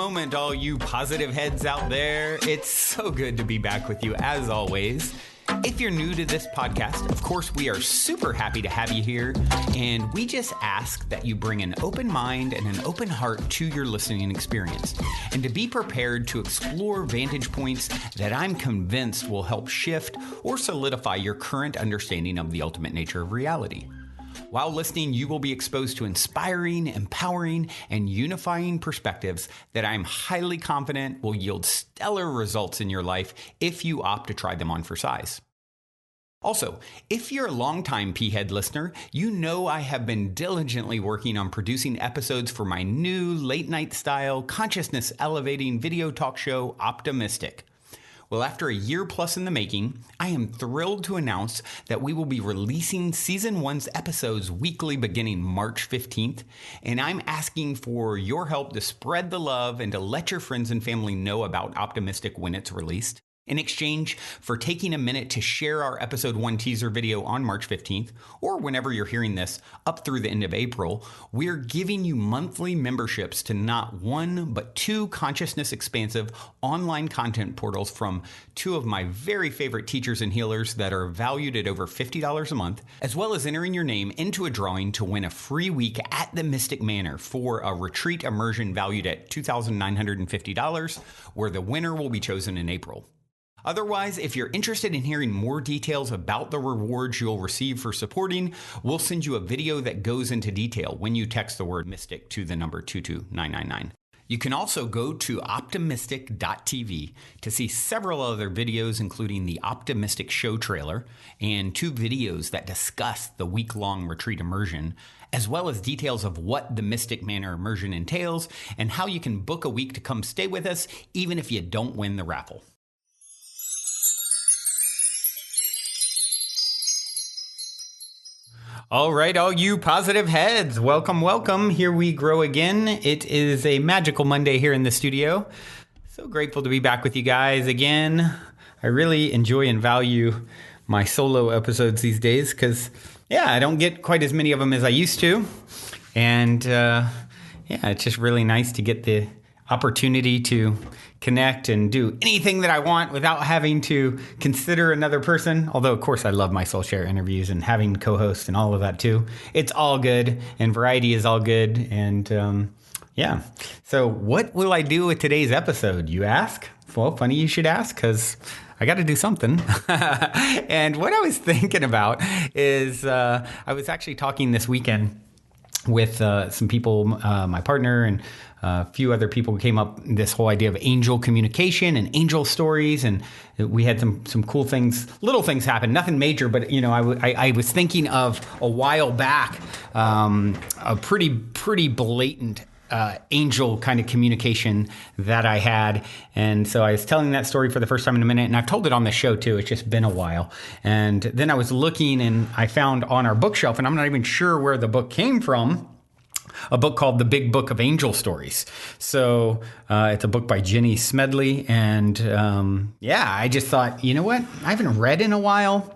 moment, all you positive heads out there. It's so good to be back with you as always. If you're new to this podcast, of course, we are super happy to have you here. And we just ask that you bring an open mind and an open heart to your listening experience. And to be prepared to explore vantage points that I'm convinced will help shift or solidify your current understanding of the ultimate nature of reality. While listening, you will be exposed to inspiring, empowering, and unifying perspectives that I'm highly confident will yield stellar results in your life if you opt to try them on for size. Also, if you're a longtime P-Head listener, you know I have been diligently working on producing episodes for my new late-night style, consciousness-elevating video talk show, Optimistic. Well, after a year plus in the making, I am thrilled to announce that we will be releasing Season 1's episodes weekly beginning March 15th, and I'm asking for your help to spread the love and to let your friends and family know about Optimistic when it's released. In exchange for taking a minute to share our Episode 1 teaser video on March 15th, or whenever you're hearing this, up through the end of April, we're giving you monthly memberships to not one, but two consciousness-expansive online content portals from two of my very favorite teachers and healers that are valued at over $50 a month, as well as entering your name into a drawing to win a free week at the Mystic Manor for a retreat immersion valued at $2,950, where the winner will be chosen in April. Otherwise, if you're interested in hearing more details about the rewards you'll receive for supporting, we'll send you a video that goes into detail when you text the word Mystic to the number 22999. You can also go to optimistic.tv to see several other videos, including the Optimistic show trailer and two videos that discuss the week-long retreat immersion, as well as details of what the Mystic Manor immersion entails and how you can book a week to come stay with us even if you don't win the raffle. All right, all you positive heads, welcome, welcome. Here we grow again. It is a magical Monday here in the studio. So grateful to be back with you guys again. I really enjoy and value my solo episodes these days because, I don't get quite as many of them as I used to. And, it's just really nice to get the opportunity to connect and do anything that I want without having to consider another person. Although, of course, I love my soul share interviews and having co-hosts and all of that too. It's all good and variety is all good. And so what will I do with today's episode, you ask? Well, funny you should ask because I got to do something. And what I was thinking about is I was actually talking this weekend with some people, my partner and a few other people who came up this whole idea of angel communication and angel stories. And we had some cool things, little things happen, nothing major, but I was thinking of a while back, a pretty blatant angel kind of communication that I had. And so I was telling that story for the first time in a minute, and I've told it on the show too. It's just been a while. And then I was looking and I found on our bookshelf, and I'm not even sure where the book came from, a book called The Big Book of Angel Stories. So it's a book by Jenny Smedley. And I just thought, you know what? I haven't read in a while.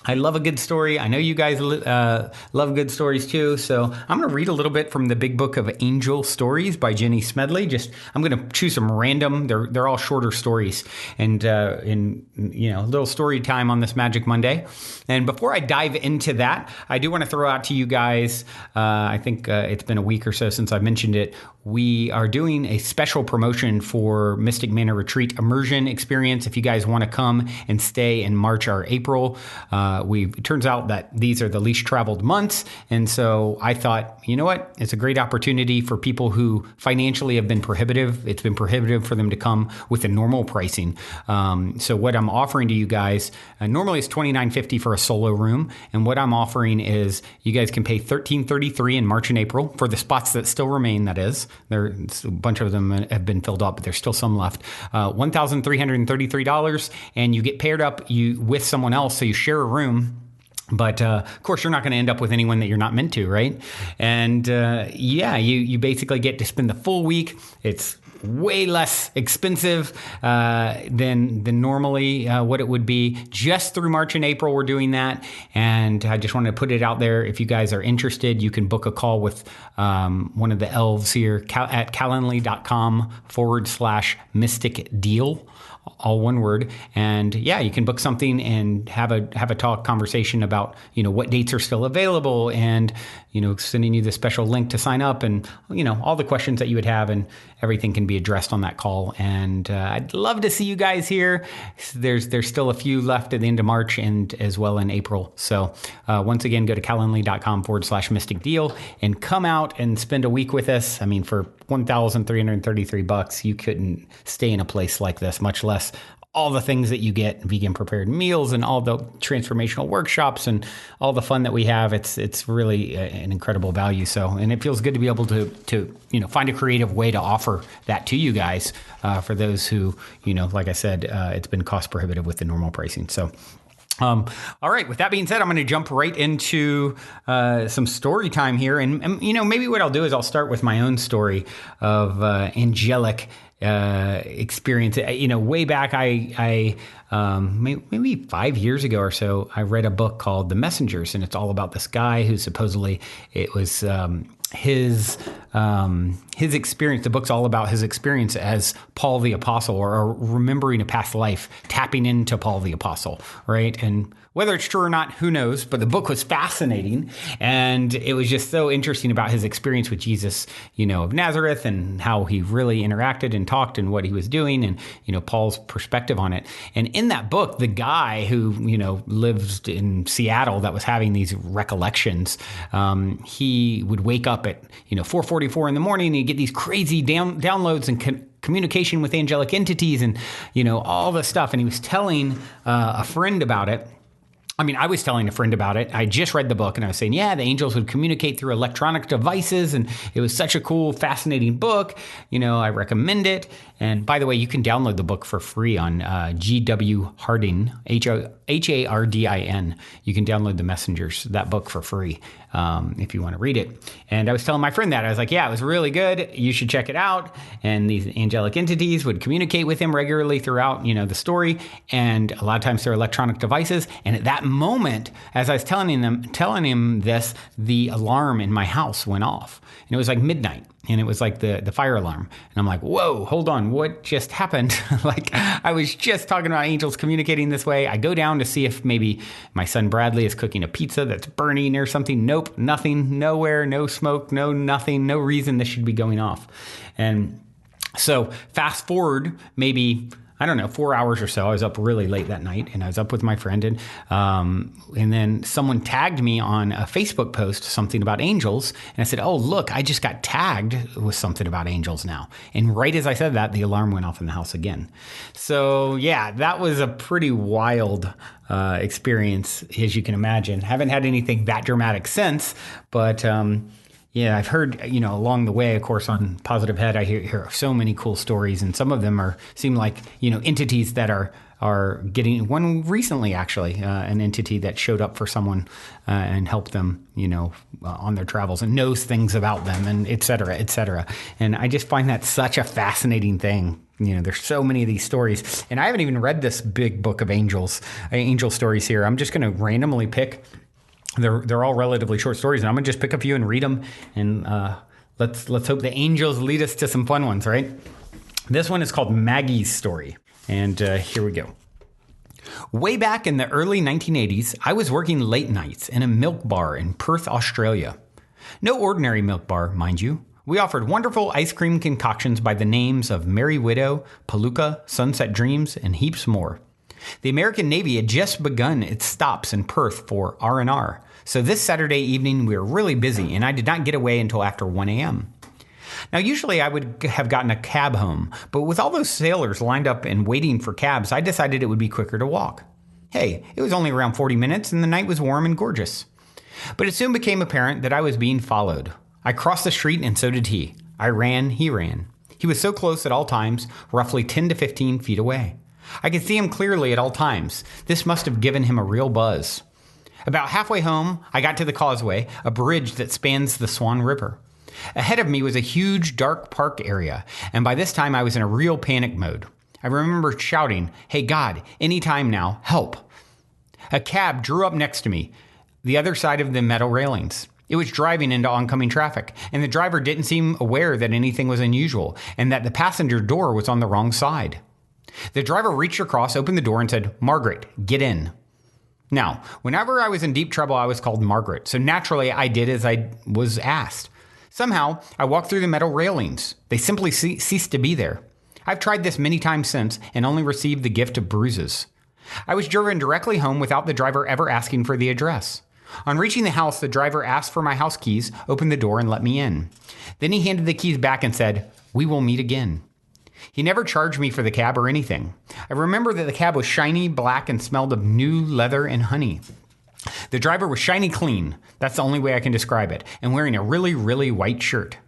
I love a good story. I know you guys love good stories too. So I'm going to read a little bit from the Big Book of Angel Stories by Jenny Smedley. I'm going to choose some random. They're all shorter stories, and a little story time on this Magic Monday. And before I dive into that, I do want to throw out to you guys. I think it's been a week or so since I mentioned it. We are doing a special promotion for Mystic Manor Retreat Immersion Experience. If you guys want to come and stay in March or April, it turns out that these are the least traveled months. And so I thought, you know what? It's a great opportunity for people who financially have been prohibitive. It's been prohibitive for them to come with the normal pricing. So what I'm offering to you guys, normally it's $29.50 for a solo room. And what I'm offering is you guys can pay $13.33 in March and April for the spots that still remain, that is. There's a bunch of them have been filled up, but there's still some left. $1,333, and you get paired up with someone else, so you share a room. But of course, you're not going to end up with anyone that you're not meant to, right? And you basically get to spend the full week. It's way less expensive than normally what it would be. Just through March and April, we're doing that. And I just wanted to put it out there. If you guys are interested, you can book a call with one of the elves here at calendly.com/mystic deal. All one word. And yeah, you can book something and have a talk conversation about, what dates are still available and, sending you the special link to sign up and, all the questions that you would have, and everything can be addressed on that call. And I'd love to see you guys here. There's still a few left at the end of March and as well in April. So once again, go to calendly.com/mystic deal and come out and spend a week with us. I mean, for $1,333, you couldn't stay in a place like this, much less all the things that you get, vegan prepared meals and all the transformational workshops and all the fun that we have. It's really an incredible value. So, and it feels good to be able to find a creative way to offer that to you guys for those who, like I said, it's been cost prohibitive with the normal pricing. So, all right. With that being said, I'm going to jump right into some story time here. And maybe what I'll do is I'll start with my own story of Angelic experience. Way back, I maybe 5 years ago or so, I read a book called The Messengers, and it's all about this guy who supposedly it was his experience. The book's all about his experience as Paul the Apostle, or remembering a past life, tapping into Paul the Apostle, right? And whether it's true or not, who knows? But the book was fascinating, and it was just so interesting about his experience with Jesus, of Nazareth, and how he really interacted and talked and what he was doing, and Paul's perspective on it. And in that book, the guy who lived in Seattle that was having these recollections, he would wake up at 4:44 in the morning, and he'd get these crazy downloads and communication with angelic entities and all this stuff. And he was telling a friend about it. I mean, I was telling a friend about it. I just read the book and I was saying, yeah, the angels would communicate through electronic devices. And it was such a cool, fascinating book. I recommend it. And by the way, you can download the book for free on GW Hardin, Hardin. You can download The Messengers, that book for free if you want to read it. And I was telling my friend that. I was like, yeah, it was really good. You should check it out. And these angelic entities would communicate with him regularly throughout, the story. And a lot of times they're electronic devices. And at that moment, as I was telling him this, the alarm in my house went off. And it was like midnight. And it was like the fire alarm. And I'm like, whoa, hold on. What just happened? Like, I was just talking about angels communicating this way. I go down to see if maybe my son Bradley is cooking a pizza that's burning or something. Nope, nothing, nowhere, no smoke, no nothing, no reason this should be going off. And so fast forward maybe, 4 hours or so. I was up really late that night, and I was up with my friend, and then someone tagged me on a Facebook post, something about angels, and I said, oh, look, I just got tagged with something about angels now. And right as I said that, the alarm went off in the house again. So yeah, that was a pretty wild experience, as you can imagine. Haven't had anything that dramatic since, but yeah, I've heard, along the way, of course, on Positive Head, I hear so many cool stories, and some of them seem like, entities that are getting one recently, actually, an entity that showed up for someone and helped them, on their travels and knows things about them, and et cetera, et cetera. And I just find that such a fascinating thing. There's so many of these stories, and I haven't even read this big book of angel stories here. I'm just going to randomly pick. They're all relatively short stories, and I'm gonna just pick a few and read them, and let's hope the angels lead us to some fun ones, right? This one is called Maggie's Story, and here we go. Way back in the early 1980s, I was working late nights in a milk bar in Perth, Australia. No ordinary milk bar, mind you. We offered wonderful ice cream concoctions by the names of Merry Widow, Palooka, Sunset Dreams, and heaps more. The American Navy had just begun its stops in Perth for R&R, so this Saturday evening we were really busy, and I did not get away until after 1 a.m. Now, usually I would have gotten a cab home, but with all those sailors lined up and waiting for cabs, I decided it would be quicker to walk. Hey, it was only around 40 minutes, and the night was warm and gorgeous. But it soon became apparent that I was being followed. I crossed the street, and so did he. I ran, he ran. He was so close at all times, roughly 10 to 15 feet away. I could see him clearly at all times. This must have given him a real buzz. About halfway home, I got to the causeway, a bridge that spans the Swan River. Ahead of me was a huge dark park area, and by this time I was in a real panic mode. I remember shouting, "Hey God, anytime now, help." A cab drew up next to me, the other side of the metal railings. It was driving into oncoming traffic, and the driver didn't seem aware that anything was unusual and that the passenger door was on the wrong side. The driver reached across, opened the door, and said, "Margaret, get in." Now, whenever I was in deep trouble, I was called Margaret, so naturally I did as I was asked. Somehow, I walked through the metal railings. They simply ceased to be there. I've tried this many times since and only received the gift of bruises. I was driven directly home without the driver ever asking for the address. On reaching the house, the driver asked for my house keys, opened the door, and let me in. Then he handed the keys back and said, "We will meet again." He never charged me for the cab or anything. I remember that the cab was shiny, black, and smelled of new leather and honey. The driver was shiny clean, that's the only way I can describe it, and wearing a really, really white shirt.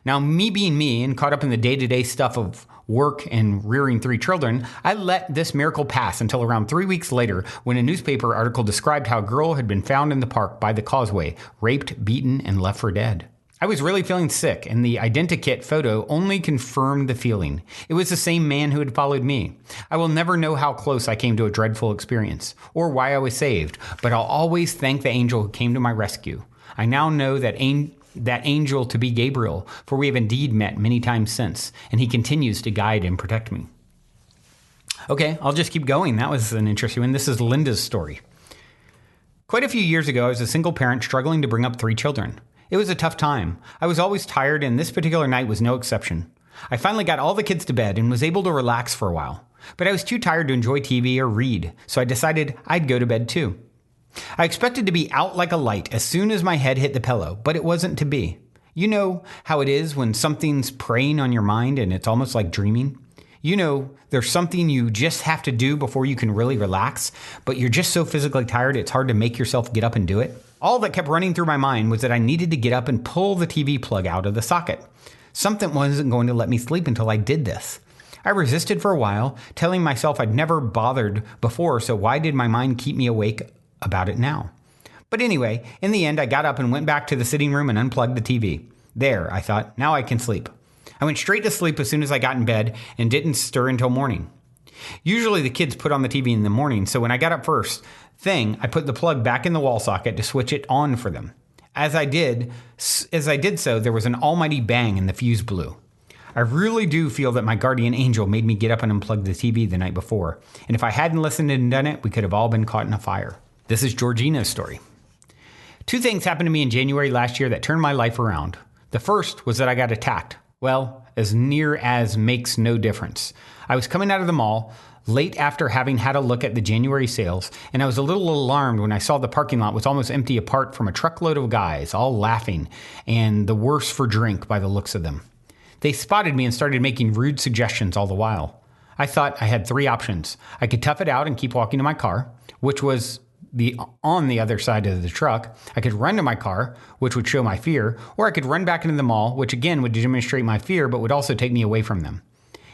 Now, me being me and caught up in the day-to-day stuff of work and rearing 3 children, I let this miracle pass until around 3 weeks later when a newspaper article described how a girl had been found in the park by the causeway, raped, beaten, and left for dead. I was really feeling sick, and the identikit photo only confirmed the feeling. It was the same man who had followed me. I will never know how close I came to a dreadful experience, or why I was saved, but I'll always thank the angel who came to my rescue. I now know that angel to be Gabriel, for we have indeed met many times since, and he continues to guide and protect me. Okay, I'll just keep going. That was an interesting one. This is Linda's story. Quite a few years ago, I was a single parent struggling to bring up 3 children. It was a tough time. I was always tired, and this particular night was no exception. I finally got all the kids to bed and was able to relax for a while. But I was too tired to enjoy TV or read, so I decided I'd go to bed too. I expected to be out like a light as soon as my head hit the pillow, but it wasn't to be. You know how it is when something's preying on your mind and it's almost like dreaming? You know, there's something you just have to do before you can really relax, but you're just so physically tired it's hard to make yourself get up and do it. All that kept running through my mind was that I needed to get up and pull the TV plug out of the socket. Something wasn't going to let me sleep until I did this. I resisted for a while, telling myself I'd never bothered before, so why did my mind keep me awake about it now? But anyway, in the end, I got up and went back to the sitting room and unplugged the TV. There, I thought, now I can sleep. I went straight to sleep as soon as I got in bed and didn't stir until morning. Usually the kids put on the TV in the morning, so when I got up first thing, I put the plug back in the wall socket to switch it on for them. As I did so, there was an almighty bang and the fuse blew. I really do feel that my guardian angel made me get up and unplug the TV the night before, and if I hadn't listened and done it, we could have all been caught in a fire. This is Georgina's story. 2 things happened to me in January last year that turned my life around. The first was that I got attacked. Well, as near as makes no difference. I was coming out of the mall late after having had a look at the January sales, and I was a little alarmed when I saw the parking lot was almost empty apart from a truckload of guys, all laughing, and the worse for drink by the looks of them. They spotted me and started making rude suggestions all the while. I thought I had 3 options. I could tough it out and keep walking to my car, which was on the other side of the truck. I could run to my car, which would show my fear, or I could run back into the mall, which again would demonstrate my fear, but would also take me away from them.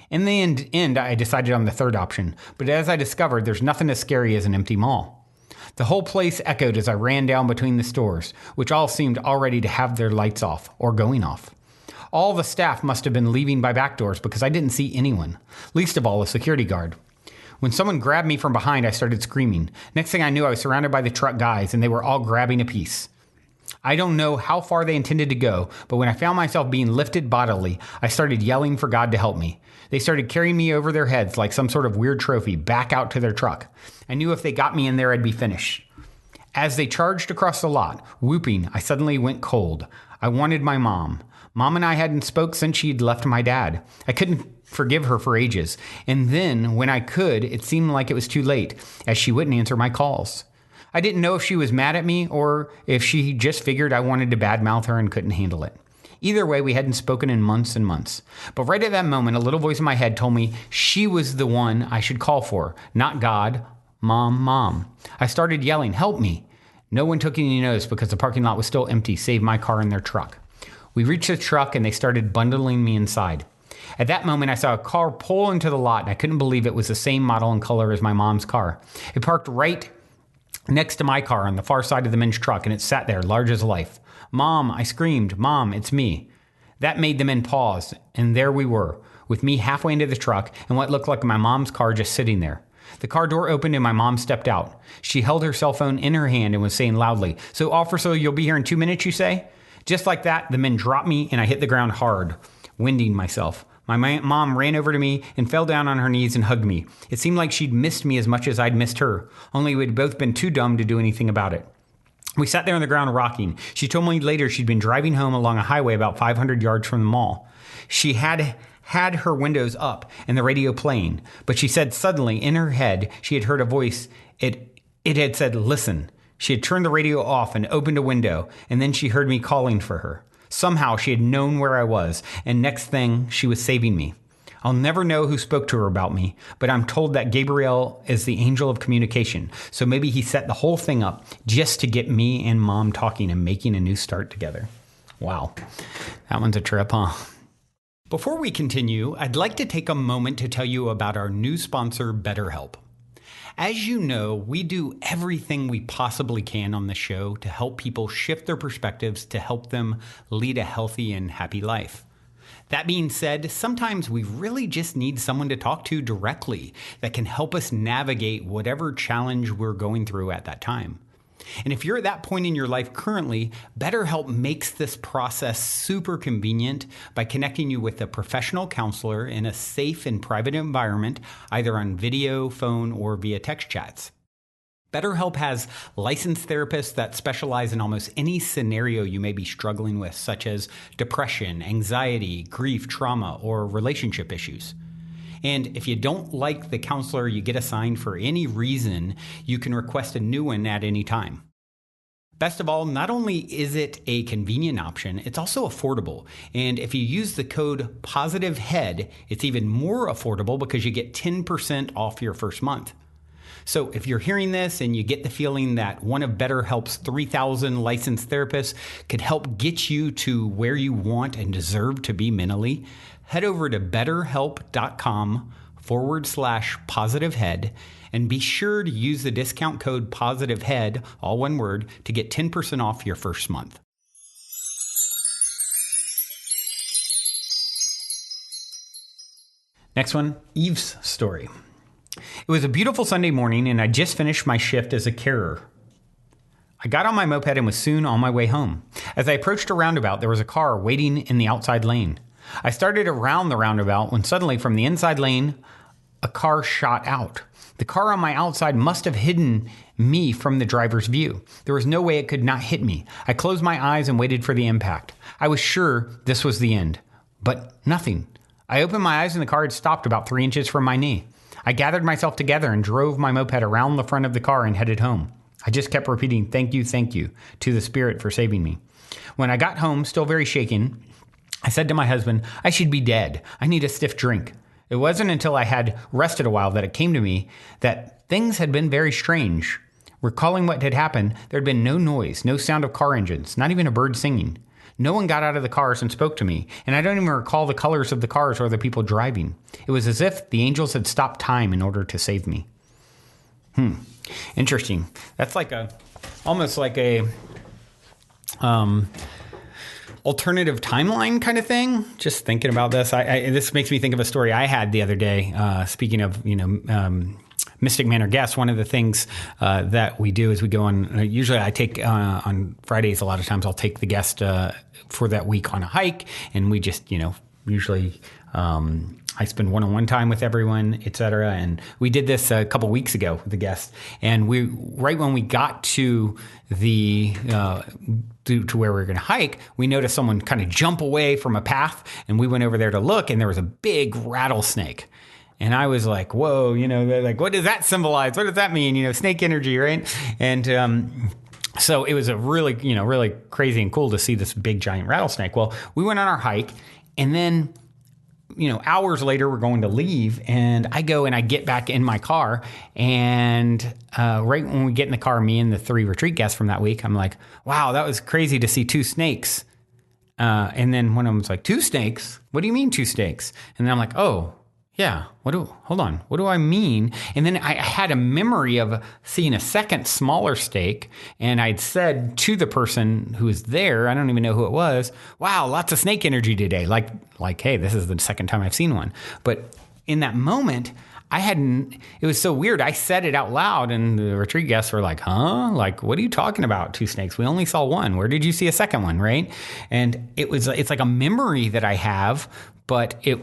In the end, I decided on the third option, but as I discovered, there's nothing as scary as an empty mall. The whole place echoed as I ran down between the stores, which all seemed already to have their lights off, or going off. All the staff must have been leaving by back doors because I didn't see anyone, least of all a security guard. When someone grabbed me from behind, I started screaming. Next thing I knew, I was surrounded by the truck guys, and they were all grabbing a piece. I don't know how far they intended to go, but when I found myself being lifted bodily, I started yelling for God to help me. They started carrying me over their heads like some sort of weird trophy back out to their truck. I knew if they got me in there, I'd be finished. As they charged across the lot, whooping, I suddenly went cold. I wanted my mom. Mom and I hadn't spoke since she'd left my dad. I couldn't forgive her for ages. And then, when I could, it seemed like it was too late, as she wouldn't answer my calls. I didn't know if she was mad at me or if she just figured I wanted to badmouth her and couldn't handle it. Either way, we hadn't spoken in months and months. But right at that moment, a little voice in my head told me she was the one I should call for, not God. Mom, Mom. I started yelling, "Help me." No one took any notice because the parking lot was still empty, save my car and their truck. We reached the truck and they started bundling me inside. At that moment, I saw a car pull into the lot, and I couldn't believe it was the same model and color as my mom's car. It parked right next to my car on the far side of the men's truck, and it sat there, large as life. "Mom," I screamed. "Mom, it's me." That made the men pause, and there we were, with me halfway into the truck and what looked like my mom's car just sitting there. The car door opened and my mom stepped out. She held her cell phone in her hand and was saying loudly, "So, officer, you'll be here in 2 minutes, you say?" Just like that, the men dropped me and I hit the ground hard, winding myself. My mom ran over to me and fell down on her knees and hugged me. It seemed like she'd missed me as much as I'd missed her, only we'd both been too dumb to do anything about it. We sat there on the ground rocking. She told me later she'd been driving home along a highway about 500 yards from the mall. She had her windows up and the radio playing, but she said suddenly in her head she had heard a voice. It had said, "Listen." She had turned the radio off and opened a window, and then she heard me calling for her. Somehow she had known where I was, and next thing, she was saving me. I'll never know who spoke to her about me, but I'm told that Gabriel is the angel of communication, so maybe he set the whole thing up just to get me and Mom talking and making a new start together. Wow, that one's a trip, huh? Before we continue, I'd like to take a moment to tell you about our new sponsor, BetterHelp. As you know, we do everything we possibly can on the show to help people shift their perspectives to help them lead a healthy and happy life. That being said, sometimes we really just need someone to talk to directly that can help us navigate whatever challenge we're going through at that time. And if you're at that point in your life currently, BetterHelp makes this process super convenient by connecting you with a professional counselor in a safe and private environment, either on video, phone, or via text chats. BetterHelp has licensed therapists that specialize in almost any scenario you may be struggling with, such as depression, anxiety, grief, trauma, or relationship issues. And if you don't like the counselor you get assigned for any reason, you can request a new one at any time. Best of all, not only is it a convenient option, it's also affordable. And if you use the code POSITIVEHEAD, it's even more affordable because you get 10% off your first month. So if you're hearing this and you get the feeling that one of BetterHelp's 3,000 licensed therapists could help get you to where you want and deserve to be mentally, head over to betterhelp.com/positivehead and be sure to use the discount code POSITIVEHEAD, all one word, to get 10% off your first month. Next one, Eve's story. It was a beautiful Sunday morning and I just finished my shift as a carer. I got on my moped and was soon on my way home. As I approached a roundabout, there was a car waiting in the outside lane. I started around the roundabout when suddenly from the inside lane, a car shot out. The car on my outside must have hidden me from the driver's view. There was no way it could not hit me. I closed my eyes and waited for the impact. I was sure this was the end, but nothing. I opened my eyes and the car had stopped about 3 inches from my knee. I gathered myself together and drove my moped around the front of the car and headed home. I just kept repeating, thank you, to the spirit for saving me. When I got home, still very shaken, I said to my husband, I should be dead. I need a stiff drink. It wasn't until I had rested a while that it came to me that things had been very strange. Recalling what had happened, there had been no noise, no sound of car engines, not even a bird singing. No one got out of the cars and spoke to me, and I don't even recall the colors of the cars or the people driving. It was as if the angels had stopped time in order to save me. Interesting. That's almost like a alternative timeline kind of thing. Just thinking about this, this makes me think of a story I had the other day. Speaking of, Mystic Manor guests, one of the things that we do is we go on, usually I take on Fridays, a lot of times I'll take the guest for that week on a hike, and we just, usually I spend one-on-one time with everyone, et cetera. And we did this a couple weeks ago with the guest, and right when we got to the to where we were going to hike, we noticed someone kind of jump away from a path, and we went over there to look, and there was a big rattlesnake. And I was like, whoa, they're like, what does that symbolize? What does that mean? Snake energy, right? And so it was a really, really crazy and cool to see this big giant rattlesnake. Well, we went on our hike, and then, hours later, we're going to leave, and I go and I get back in my car, and right when we get in the car, me and the 3 retreat guests from that week, I'm like, wow, that was crazy to see 2 snakes. And then one of them was like, 2 snakes? What do you mean 2 snakes? And then I'm like, oh, Hold on. What do I mean? And then I had a memory of seeing a second smaller snake, and I'd said to the person who was there, I don't even know who it was, wow, lots of snake energy today. Like, hey, this is the second time I've seen one. But in that moment, it was so weird. I said it out loud, and the retreat guests were like, huh? Like, what are you talking about? 2 snakes. We only saw one. Where did you see a second one? Right. And it's like a memory that I have, but it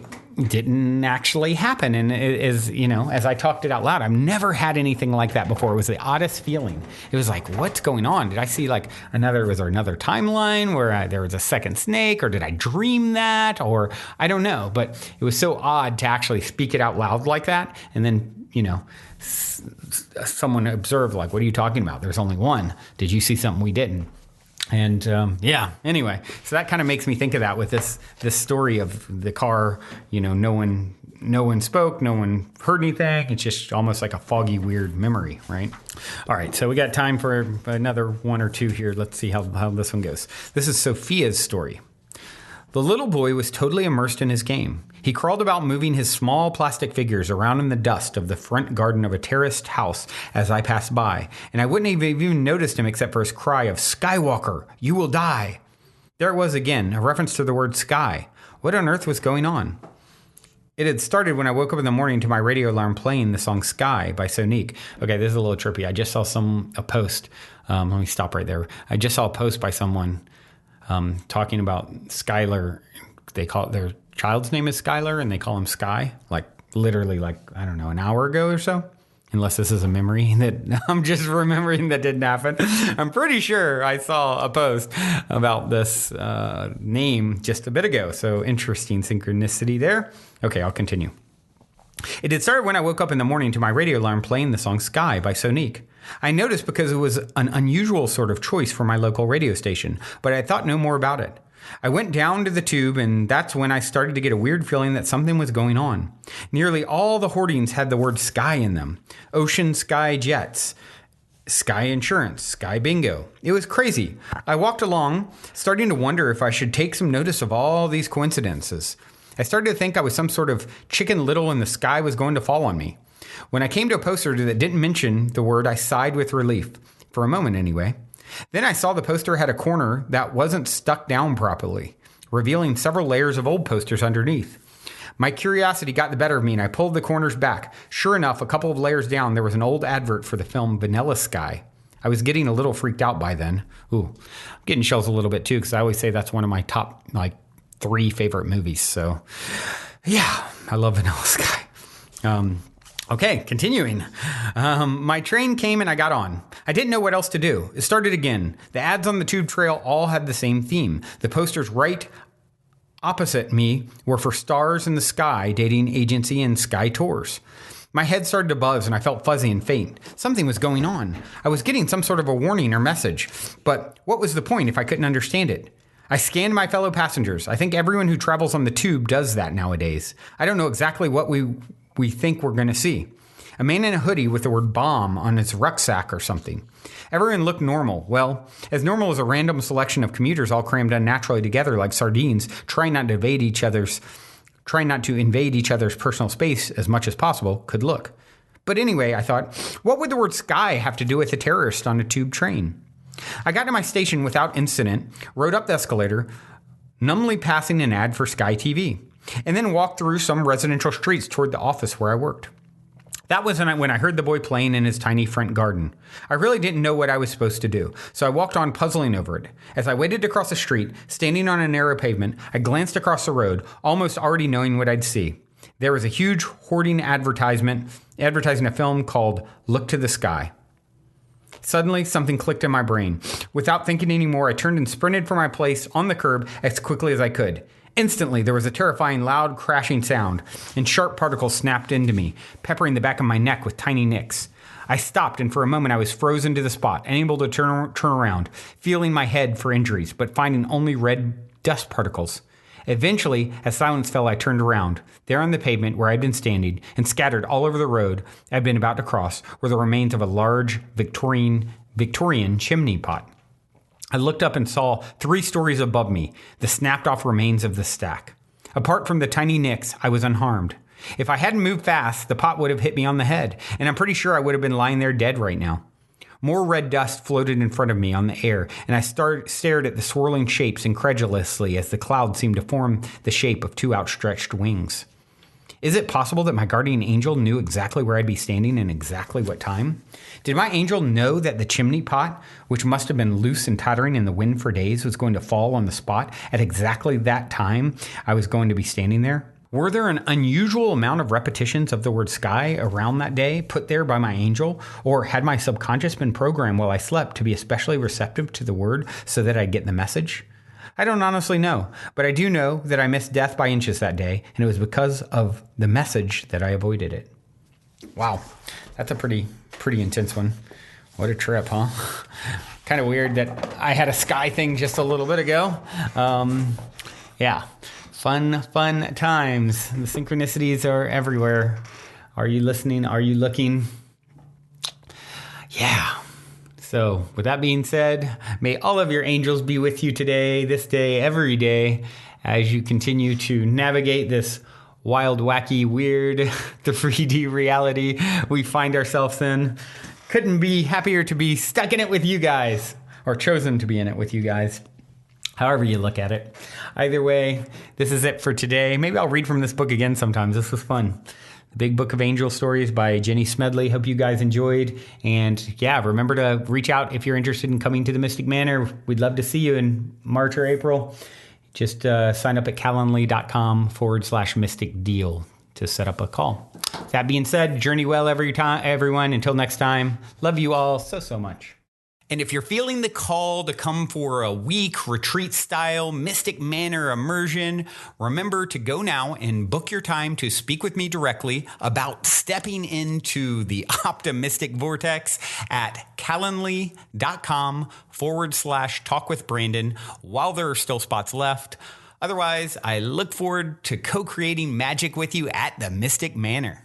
didn't actually happen. And as I talked it out loud, I've never had anything like that before. It was the oddest feeling. It was like, what's going on? Did I see was there another timeline where there was a second snake, or did I dream that? Or I don't know, but it was so odd to actually speak it out loud like that. And then, someone observed, like, what are you talking about? There's only one. Did you see something we didn't? And anyway, so that kind of makes me think of that with this story of the car. No one spoke, no one heard anything. It's just almost like a foggy, weird memory, right? All right, so we got time for another one or two here. Let's see how this one goes. This is Sophia's story. The little boy was totally immersed in his game. He crawled about moving his small plastic figures around in the dust of the front garden of a terraced house as I passed by, and I wouldn't have even noticed him except for his cry of, "Skywalker, you will die." There it was again, a reference to the word sky. What on earth was going on? It had started when I woke up in the morning to my radio alarm playing the song Sky by Sonique. Okay, this is a little trippy. I just saw a post. Let me stop right there. I just saw a post by someone talking about Skylar. They call it, their child's name is Skylar, and they call him Sky, literally I don't know, an hour ago or so. Unless this is a memory that I'm just remembering that didn't happen. I'm pretty sure I saw a post about this name just a bit ago. So interesting synchronicity there. Okay, I'll continue. It had started when I woke up in the morning to my radio alarm playing the song Sky by Sonique. I noticed because it was an unusual sort of choice for my local radio station, but I thought no more about it. I went down to the tube, and that's when I started to get a weird feeling that something was going on. Nearly all the hoardings had the word sky in them. Ocean Sky Jets, Sky Insurance, Sky Bingo. It was crazy. I walked along, starting to wonder if I should take some notice of all these coincidences. I started to think I was some sort of Chicken Little and the sky was going to fall on me. When I came to a poster that didn't mention the word, I sighed with relief. For a moment, anyway. Then I saw the poster had a corner that wasn't stuck down properly, revealing several layers of old posters underneath. My curiosity got the better of me, and I pulled the corners back. Sure enough, a couple of layers down, there was an old advert for the film Vanilla Sky. I was getting a little freaked out by then. Ooh, I'm getting chills a little bit too, because I always say that's one of my top 3 favorite movies. So yeah, I love Vanilla Sky. Okay, continuing. My train came and I got on. I didn't know what else to do. It started again. The ads on the tube trail all had the same theme. The posters right opposite me were for Stars in the Sky Dating Agency and Sky Tours. My head started to buzz and I felt fuzzy and faint. Something was going on. I was getting some sort of a warning or message. But what was the point if I couldn't understand it? I scanned my fellow passengers. I think everyone who travels on the tube does that nowadays. I don't know exactly what we think we're going to see. A man in a hoodie with the word bomb on his rucksack or something. Everyone looked normal. Well, as normal as a random selection of commuters all crammed unnaturally together like sardines, trying not to invade each other's personal space as much as possible, could look. But anyway, I thought, what would the word sky have to do with a terrorist on a tube train? I got to my station without incident, rode up the escalator, numbly passing an ad for Sky TV, and then walked through some residential streets toward the office where I worked. That was when I heard the boy playing in his tiny front garden. I really didn't know what I was supposed to do, so I walked on puzzling over it. As I waited to cross the street, standing on a narrow pavement, I glanced across the road, almost already knowing what I'd see. There was a huge hoarding advertising a film called Look to the Sky. Suddenly, something clicked in my brain. Without thinking anymore, I turned and sprinted for my place on the curb as quickly as I could. Instantly, there was a terrifying, loud, crashing sound, and sharp particles snapped into me, peppering the back of my neck with tiny nicks. I stopped, and for a moment I was frozen to the spot, unable to turn around, feeling my head for injuries, but finding only red dust particles. Eventually, as silence fell, I turned around. There on the pavement where I'd been standing, and scattered all over the road I'd been about to cross, were the remains of a large Victorian chimney pot. I looked up and saw 3 stories above me, the snapped-off remains of the stack. Apart from the tiny nicks, I was unharmed. If I hadn't moved fast, the pot would have hit me on the head, and I'm pretty sure I would have been lying there dead right now. More red dust floated in front of me on the air, and I stared at the swirling shapes incredulously as the cloud seemed to form the shape of two outstretched wings. Is it possible that my guardian angel knew exactly where I'd be standing and exactly what time? Did my angel know that the chimney pot, which must have been loose and tottering in the wind for days, was going to fall on the spot at exactly that time I was going to be standing there? Were there an unusual amount of repetitions of the word sky around that day put there by my angel? Or had my subconscious been programmed while I slept to be especially receptive to the word so that I'd get the message? I don't honestly know, but I do know that I missed death by inches that day, and it was because of the message that I avoided it. Wow, that's a pretty intense one. What a trip, huh? Kind of weird that I had a sky thing just a little bit ago. Yeah. Fun times. The synchronicities are everywhere. Are you listening? Are you looking? Yeah. So with that being said, may all of your angels be with you today, this day, every day, as you continue to navigate this wild, wacky, weird 3D reality we find ourselves in. Couldn't be happier to be stuck in it with you guys, or chosen to be in it with you guys. However you look at it. Either way, this is it for today. Maybe I'll read from this book again sometimes. This was fun. The Big Book of Angel Stories by Jenny Smedley. Hope you guys enjoyed. And yeah, remember to reach out if you're interested in coming to the Mystic Manor. We'd love to see you in March or April. Just sign up at calendly.com/mystic deal to set up a call. That being said, journey well everyone. Until next time, love you all so much. And if you're feeling the call to come for a week retreat-style Mystic Manor immersion, remember to go now and book your time to speak with me directly about stepping into the optimistic vortex at calendly.com/talkwithbrandon while there are still spots left. Otherwise, I look forward to co-creating magic with you at the Mystic Manor.